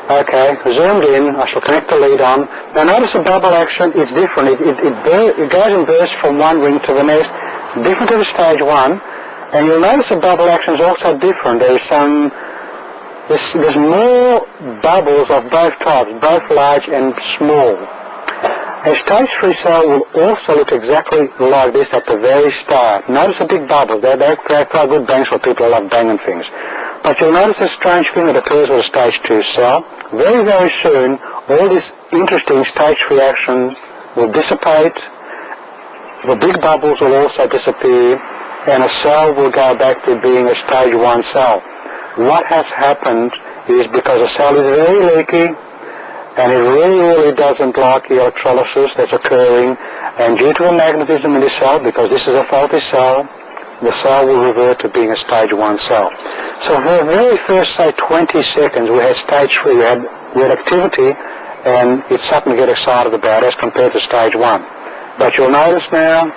Okay, zoomed in, I shall connect the lead on. Now notice the bubble action, it's different. It goes in bursts from one ring to the next, different to the stage 1. And you'll notice the bubble action is also different. There's more bubbles of both types, both large and small. A stage 3 cell will also look exactly like this at the very start. Notice the big bubbles. They're quite good bangs for people who love banging things. But you'll notice a strange thing that occurs with a stage 2 cell. Very, very soon, all this interesting stage 3 action will dissipate. The big bubbles will also disappear, and a cell will go back to being a stage 1 cell. What has happened is because the cell is very leaky, and it really doesn't like the electrolysis that's occurring, and due to the magnetism in the cell, because this is a faulty cell, the cell will revert to being a stage 1 cell. So for the very first, say, 20 seconds, we had stage 3, we had activity, and it's something to get excited about as compared to stage 1. But you'll notice now,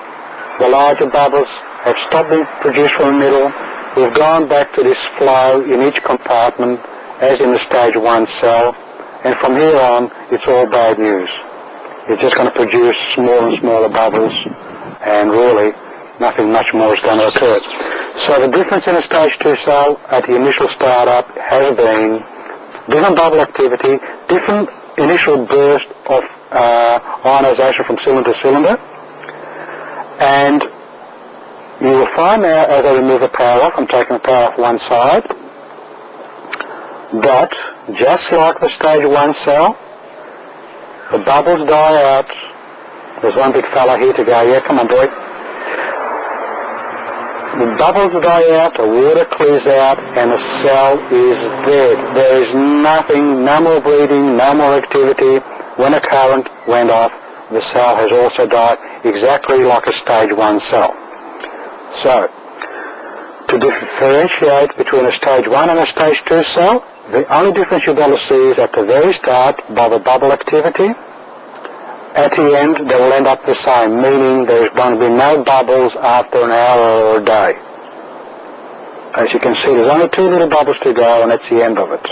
the larger bubbles have stopped being produced from the middle. We've gone back to this flow in each compartment, as in the stage 1 cell, and from here on, it's all bad news. It's just going to produce smaller and smaller bubbles, and really, nothing much more is going to occur. So the difference in a stage 2 cell at the initial startup has been different bubble activity, different initial burst of ionization from cylinder to cylinder, and you will find now as I remove the power off, I'm taking the power off one side, that just like the stage 1 cell, the bubbles die out. There's one big fella here to go, yeah, come on boy. The bubbles die out, the water clears out, and the cell is dead. There is nothing, no more bleeding, no more activity. When a current went off, the cell has also died, exactly like a stage 1 cell. So, to differentiate between a stage 1 and a stage 2 cell, the only difference you're going to see is at the very start by the bubble activity. At the end, they will end up the same, meaning there's going to be no bubbles after an hour or a day. As you can see, there's only 2 little bubbles to go, and that's the end of it.